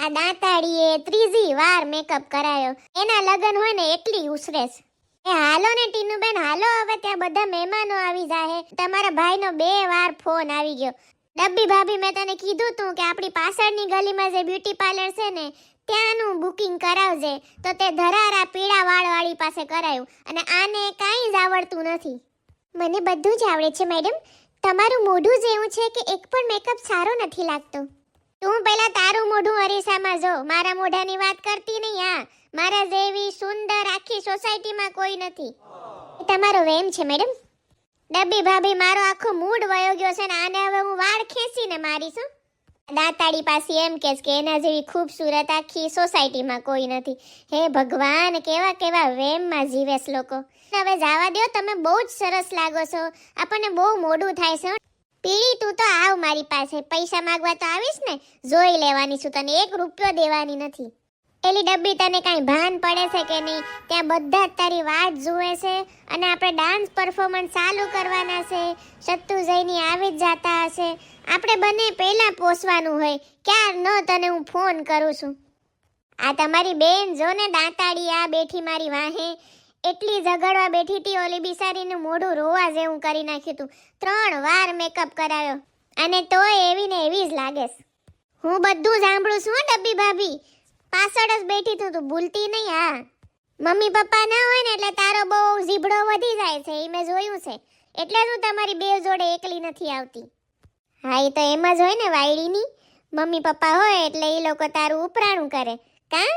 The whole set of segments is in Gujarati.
આ દાંતાડીએ ત્રીજી વાર મેકઅપ કરાયો. એના લગન હોય ને એટલી ઉસરેસ. એ હાલો ને ટીનુબેન, હાલો હવે, ત્યાં બધા મહેમાનો આવી જાહે. તમારા ભાઈનો 2 વાર ફોન આવી ગયો. ડબ્બી ભાભી, મેં તને કીધું તું કે આપણી પાછળની ગલીમાં જે બ્યુટી પાર્લર છે ને ત્યાંનું બુકિંગ કરાવજે. તો તે ધરારા પીળા વાળવાળી પાસે કરાયું અને આને કાંઈ જ આવડતું નથી. મને બધું જ આવડે છે મેડમ. તમારું મોઢું જ એવું છે કે એક પણ મેકઅપ સારો નથી લાગતો. તું પહેલા તારું મોઢું અરીસામાં જો, મારા મોઢાની વાત કરતી નહીં. હા, મારા જેવી સુંદર આખી સોસાયટીમાં કોઈ નથી. એ તમારો વેમ છે મેડમ. ડબ્બી ભાભી, મારો આખો મૂડ વયો ગયો છે ને આને હવે હું વાળ ખેંચીને મારીશું. દાંતાડી પાસે એમ કે એના જેવી ખૂબસૂરત આખી સોસાયટીમાં કોઈ નથી. હે ભગવાન, કેવા કેવા વેમમાં જીવેશ લોકો. હવે જવા દો, તમે બહુ જ સરસ લાગો છો. આપણને બહુ મોડું થાય છે. પીળી, તું તો આવ મારી પાસે. પૈસા માંગવા તો આવીશ ને, જોઈ લેવાની છું, તને 1 રૂપિયો દેવાની નથી. એલી ડબ્બી, તને કાંઈ ભાન પડે છે કે નહીં? ત્યાં બધા જ તારી વાત જુએ છે અને આપણે ડાન્સ પરફોર્મન્સ ચાલુ કરવાના છે. સત્તુ જઈને આવી જ જાતા હશે. આપણે બંને પહેલાં પોસવાનું હોય. ક્યાં ન તને હું ફોન કરું છું. આ તમારી બેન જો ને દાંતાડી આ બેઠી મારી વાહે. એટલી ઝઘડવા બેઠી હતી, ઓલી બિસારીનું મોઢું રોવા જેવું કરી નાખ્યું હતું. 3 વાર મેકઅપ કરાવ્યો અને તોય એવી ને એવી જ લાગેસ. હું બધું સાંભળું છું ડબ્બી ભાભી. પાછળ જ બેઠી તું, તું ભૂલતી નહીં. હા, મમ્મી પપ્પા ના હોય ને એટલે તારો બહુ જીભડો વધી જાય છે, એ મેં જોયું છે. એટલે હું તમારી બે જોડે એકલી નથી આવતી. હા, એ તો એમ જ હોય ને વાયડીની. મમ્મી પપ્પા હોય એટલે એ લોકો તારું ઉપરાણું કરે. કાં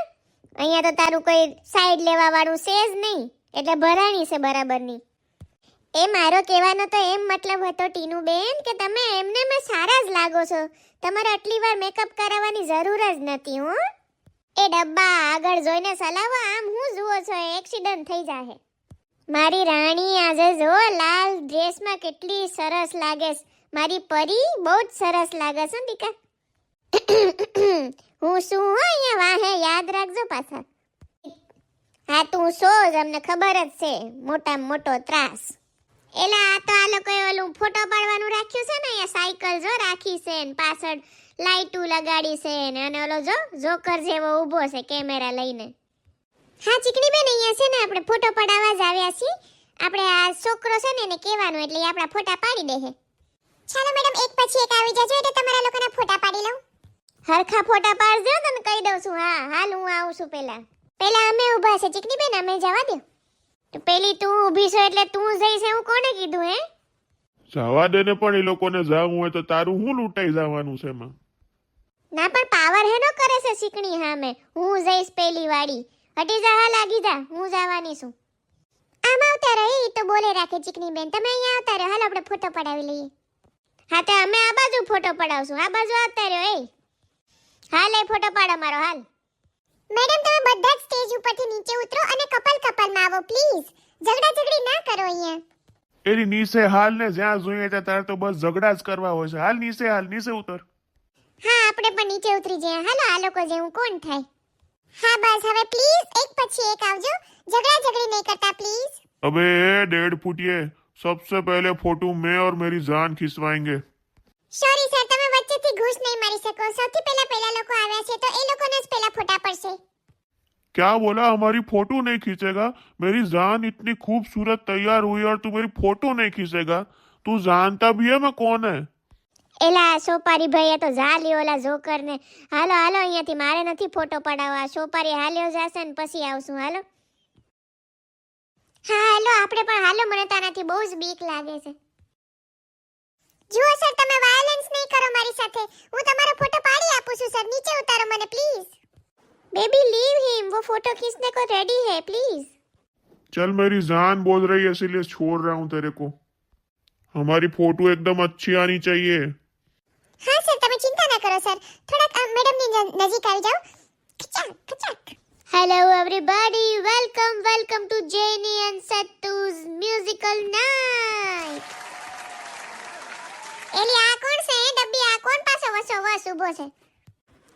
અહીંયા તો તારું કોઈ સાઈડ લેવા વાળું છે જ નહીં, એટલે ભરાણી છે બરાબરની. એ મારો કહેવાનો તો એમ મતલબ હતો ટીનુબેન કે તમે એમને મેં સારા જ લાગો છો. તમારે આટલી વાર મેકઅપ કરાવવાની જરૂર જ નથી. હો, એ ડબ્બા આગળ જોઈને સલાવો. આમ હું જુઓ છો, એક્સિડન્ટ થઈ જાહે. મારી રાણી આજે જો લાલ ડ્રેસમાં કેટલી સરસ લાગે. મારી પરી બહુ જ સરસ લાગે છે દીકા. હું શું હો અહીંયા વાહે, યાદ રાખજો પાછા. હા, તું સો જ, અમને ખબર જ છે. મોટા મોટો ત્રાસ. એલા આ તો આ લોકોએ ઓલું ફોટો પાડવાનું રાખ્યું છે ને, અહીંયા સાયકલ જો રાખી છે ને પાછળ લાઈટું લગાડી છે ને, અને ઓલો જો જોકર જેવો ઊભો છે કેમેરા લઈને. હા ચીકણી બેન, અહીંયા છે ને આપણે ફોટો પડાવવા જ આવ્યા છીએ. આપણે આ છોકરો છે ને એને કહેવાનું, એટલે આપણા ફોટા પાડી દે છે. ચાલો મેડમ, એક પછી એક આવી જજો એટલે તમારા લોકોના ફોટા પાડી લઉં. હરખા ફોટા પાડજો, તને કહી દઉં છું. હા, હાલ હું આવું છું. પહેલા અમે ઊભા છે ચીકણી બેન, અમે જવા દો. તો પેલી તું ઊભી છો એટલે તું જઈશ એવું કોને કીધું હે? જવા દે ને, પણ એ લોકોને જાવું હોય તો તારું હું લૂંટાઈ જવાનું છે એમાં? ના પણ પાવર હેનો કરે છે ચીકણી. હા, મેં હું જઈશ પેલી વાડી. હટી જા, હા લાગી જા, હું જવાની છું. આમ આવતા રહો, એ તો બોલે રાખે ચીકણી બેન. તમે અહીંયા આવતા રહો, હાલ આપણે ફોટો પડાવી લઈએ. હા, તો અમે આ બાજુ ફોટો પડાવશું. આ બાજુ આવતા રહો. હાલ એ ફોટો પાડો મારો, હાલ. મેડમ, તમે બધા જ સ્ટેજ ઉપરથી નીચે ઉતરો અને કપલમાં આવો પ્લીઝ. ઝઘડા ઝઘડી ના કરો અહીંયા. એની નીચે હાલ ને, જ્યાં જોઈએ ત્યાં તારે તો બસ ઝઘડા જ કરવા હોય છે. હાલ નીચે, હાલ નીચે ઉતર. હા, આપણે પણ નીચે ઉતરી જઈએ. હાલો, આ લોકો જેવું કોણ થાય. હા બસ, હવે પ્લીઝ એક પછી એક આવજો. ઝઘડા ઝઘડી નહીં કરતા પ્લીઝ. अबे 1.5 फुटिए, सबसे पहले फोटो मैं और मेरी जान खिंचवाएंगे. સોરી સર, તમે વચ્ચેથી ઘૂસ નહીં મારી શકો. સૌથી પહેલા લોકો આવ્યા છે તો એ લોકોને જ પહેલા ફોટા પડશે. क्या बोला? हमारी फोटो नहीं खींचेगा? मेरी जान इतनी खूबसूरत तैयार हुई और तू मेरी फोटो नहीं खींचेगा? तू जानता भी है मैं कौन है? એલા સોપારી ભાઈએ તો ઝાલી ઓલા જોકર ને. હાલો હાલો, અહીંયાથી મારે નથી ફોટો પડાવવા. સોપારી હાલ્યો જશે ને પછી આવશું. હાલો. હા હાલો, આપણે પણ હાલો. મને તાનાથી બહુ જ બીક લાગે છે. જુઓ સર, તમે વાયલન્સ નહીં કરો મારી સાથે. હું તમારો ફોટો પાડી આપું છું સર. નીચે ઉતારો મને પ્લીઝ. बेबी लीव हिम, वो फोटो खींचने को रेडी है प्लीज. चल, मेरी जान बोल रही है इसीलिए छोड़ रहा हूँ तेरे को. हमारी फोटो एकदम अच्छी आनी चाहिए. हाँ सर, તમે ચિંતા ના કરો સર. થોડાક મેડમ ની નજીક આવી જાઓ. ખચાક ખચાક. હેલો એવરીબોડી, વેલકમ ટુ જેની એન્ડ સત્તુ's મ્યુઝિકલ નાઇટ. એલી આ કોણ છે? ડબ્બી આ કોણ પાછો વસો વસ ઊભો છે?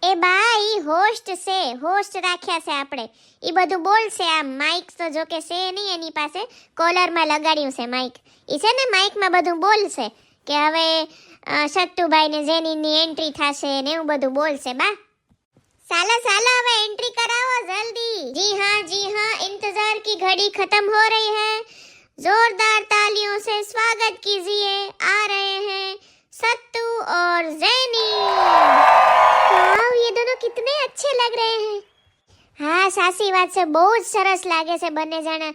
એ બા, ઈ હોસ્ટ છે. હોસ્ટ રાખ્યા છે આપણે. ઈ બધું બોલશે. આ માઇક તો જો કે છે નહીં એની પાસે. કોલરમાં લગાડ્યું છે માઇક. ઈ છે ને માઇકમાં બધું બોલશે કે હવે સત્તુભાઈ ને જેનીની એન્ટ્રી થશે ને એવું બધું બોલશે. બા ચાલો साला अब एंट्री कराओ जल्दी। जी हाँ, इंतजार की घड़ी खत्म हो रही है। जोरदार तालियों से स्वागत कीजिए। आ रहे हैं सत्तू और ज़ैनी। वाव, ये दोनों कितने अच्छे लग रहे हैं। हाँ, सासी વાત છે, બહુ જ સરસ લાગે છે બંને જણા।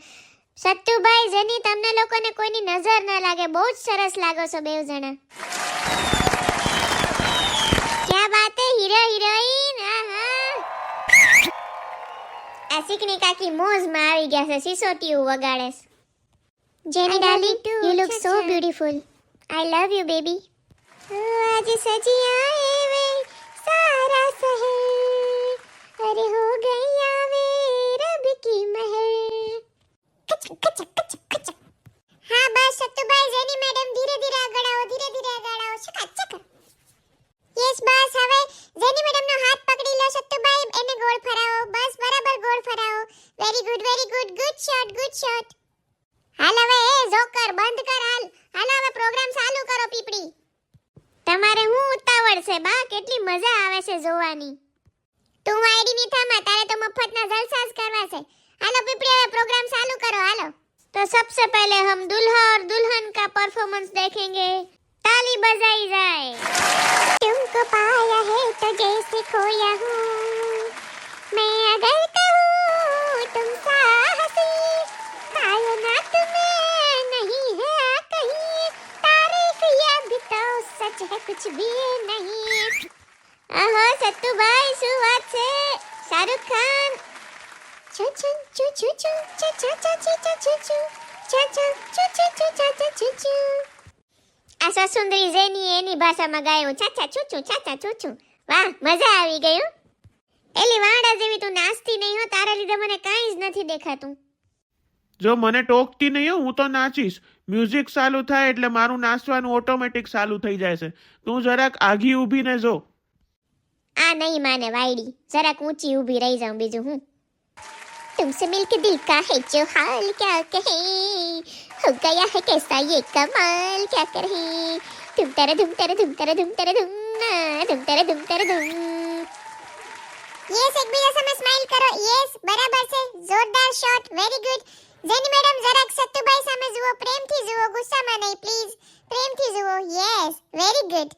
સત્તુભાઈ, જેની તમને લોકોને કોઈની નજર ન લાગે, બહુ જ સરસ લાગો છો બેવ જણા। क्या बात है हीरो हीरोइन। આ સિકની કાકી મોજમાં આવી ગયા છે, સિસોટીયું વગાડે છે। જેની darling, you look so beautiful. I love you baby. आज सजिया वे सारा शहर, अरे हो गया वे रब की महर। कचक कचक कचक कचक। हाँ बस सत्तूभाई, जेनी मैडम धीरे धीरे આગળ આવો, ધીરે ધીરે આગળ આવો। ચકા ચકા। યસ બસ, હવે જેની મેડમ નો હાથ પકડી લો સત્તુભાઈ, એને ગોળ ફરાવો, બસ બરાબર ગોળ ફરાવો। Very good, good shot, good shot. હાલ હવે એ જોકર બંધ કર, હાલ હવે પ્રોગ્રામ ચાલુ કરો પીપડી। તમારે હું ઉતાવળ છે બા, કેટલી મજા આવે છે જોવાની। તું વાયડી ની થામા, તારે તો મફતના જલસા જ કરવા છે। હાલો પીપડી, હવે પ્રોગ્રામ चालू करो, हालो। तो सबसे पहले हम दुल्हा और दुल्हन का परफॉर्मेंस देखेंगे। ताली बजाई जाए। तुमको पाया है तो जैसे खोया हूँ मैं, अगर कहूँ तुम साहसी, कायनात में नहीं है कहीं तारीफ, ये भी तो सच है कुछ भी नहीं। आहो सत्तू भाई, શું વાત છે? શાહરુખ ખાન। छू छू छू छू छू छू छू छू छू छू छू छू छू छू छू छू छू छू छू। આ સસુંદરી જેની એની ભાષામાં ગાયું, છાછા છૂછું છાછા છૂછું। વાહ, મજા આવી ગયું। એલી વાંડા જેવી તું નાચતી નહીં હો, તારા લીધે મને કાંઈ જ નથી દેખાતું। જો મને ટોકતી નહીં હો, હું તો નાચીશ। મ્યુઝિક ચાલુ થાય એટલે મારું નાચવાનું ઓટોમેટિક ચાલુ થઈ જાય છે। તું જરાક આઘી ઊભીને જો। આ નહીં માને વાયડી, જરાક ઊંચી ઊભી રહી જાઉં, બીજું હું। तुमसे मिलके दिल का है जो हाल, क्या कहे हो गया है कैसा ये कमाल, क्या करे धुम तेरे धुम तेरे धुम तेरे धुम तेरे धुम धुम तेरे धुम तेरे धुम। यस, एक बीजा साમે સ્માઈલ કરો। यस, બરાબર છે, જોરદાર શોટ, વેરી ગુડ। જેની મેડમ જરાક સત્તુભાઈ સામે જુઓ, પ્રેમથી જુઓ, ગુસ્સામાં નહીં પ્લીઝ, પ્રેમથી જુઓ। Yes, very good.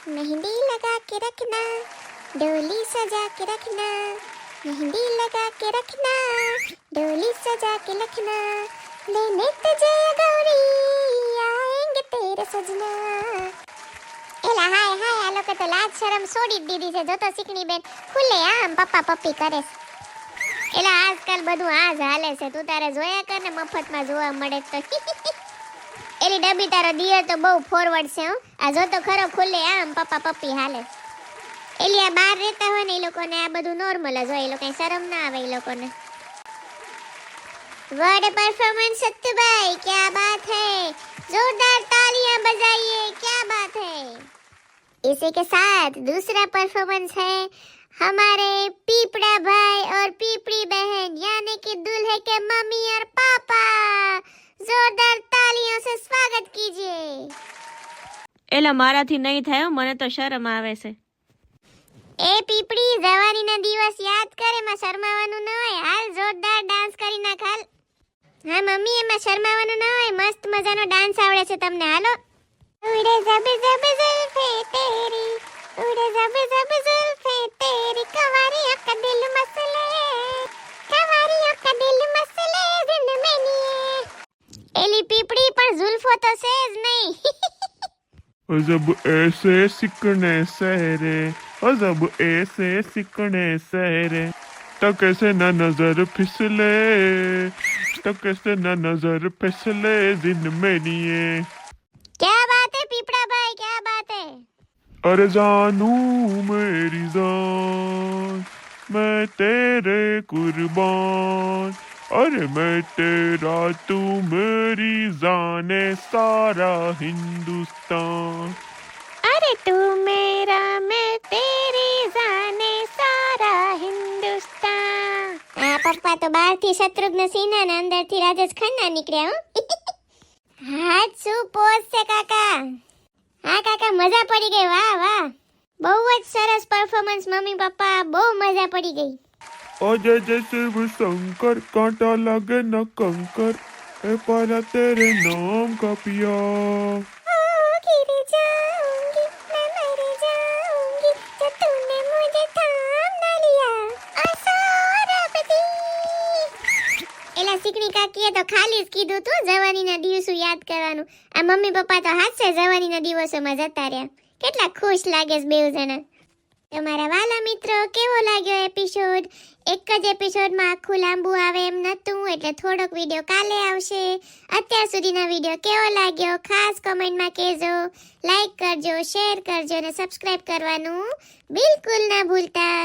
मेहंदी लगा के रखना, डोली सजा के रखना, मेहंदी लगा के रखना, डोली सजा के रखना, लेने तुझे गौरी आएंगे तेरे सजना। एला हाय हाय, आ लोके तो लाज शरम छोड़ी दीदी છે। જો તો સિકણી બેન ખુલ્લે આમ પપ્પા પપ્પી કરે છે। એલા આજકાલ બધું આ જ હાલે છે, તું તારે જોયા કર ને, મફતમાં જોવા મળે તો। એલી ડબ્બી, તારો દિયર તો બહુ ફોરવર્ડ છે હો। આ જો તો ખરો, ખુલ્લે આમ પપ્પા પપ્પી હાલે। એલી આ બહાર રહેતા હોય ને, એ લોકોને આ બધું નોર્મલ જ હોય, એ લોકોને શરમ ના આવે એ લોકોને। व्हाट परफॉर्मेंस सत्तूभाई, क्या बात है, जोरदार तालियां बजाइए, क्या बात है। इसी के साथ दूसरा परफॉर्मेंस है हमारे पीपड़ा भाई और पीपड़ी बहन, यानी कि दूल्हे के मम्मी और पापा। जोरदार तालियों से स्वागत कीजिए। એલા મારાથી નહીં થાય, મને તો શરમ આવે છે। એ પીપડી, જવાનીના દિવસ યાદ કર, એમાં શરમાવાનું ન હોય। હાલ જોરદાર ડાન્સ કરી નાખ, હાલ। હા મમ્મી, એમાં શરમાવાનું ન હોય, મસ્ત મજાનો ડાન્સ આવડે છે તમને, હાલો। ઉડે જબ જબ ઝુલ્ફે તેરી, ઉડે જબ જબ ઝુલ્ફે તેરી, કવારીઓ કા દિલ મસલે, કવારીઓ કા દિલ મસલે દિલ में नहीं। એલી પીપડી, પણ ઝુલ્ફો તો છે જ નહીં। जब ऐसे सिकने सहरे, और जब ऐसे सिकने सहरे, तो कैसे न नजर फिसले, तो कैसे न नजर फिसले दिन में निये। क्या बात है पीपड़ा भाई, क्या बात है। अरे जानू मेरी जान, मैं तेरे कुर्बान, अरे मैं तेरा तू मेरी जाने सारा हिंदुस्तान। अरे तू मेरा मैं तेरी जाने सारा हिंदुस्तान। आ पप्पा तो बाहर थी शत्रुघ्न सिन्हा ने, अंदर थी राजेश खन्ना निकळ्या हो। हाथ सु पोज से काका। हाँ काका, मजा पड़ी गई, वाह वाह। બહુ જ સરસ પરફોર્મન્સ મમ્મી પપ્પા, બહુ મજા પડી ગઈ. अजय जय शिव शंकर कांटा लगे न कंकर ए पारा तेरे नाम का पिया. गिर जाऊंगी मैं मर जाऊंगी जो तूने मुझे थाम ना लिया असरबदी. એલા સિકણી કાકીએ તો ખાલી જ કીધું તું જવાનીના દિવસો યાદ કરવાનું. આ મમ્મી પપ્પા તો હાથે જવાનીના દિવસોમાં જતા રહ્યા. કેટલા ખુશ લાગે છે બેઉ જણા. તમારા વાલા મિત્રો, કેવો લાગ્યો એપિસોડ? એક જ એપિસોડમાં આખું લાંબુ આવે એમ નતું, એટલે થોડોક વિડીયો કાલે આવશે. અત્યાર સુધીનો વિડીયો કેવો લાગ્યો ખાસ કમેન્ટમાં કહેજો. લાઈક કરજો, શેર કરજો અને સબસ્ક્રાઇબ કરવાનું બિલકુલ ના ભૂલતા.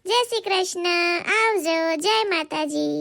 જય શ્રી કૃષ્ણ, આવજો, જય માતાજી.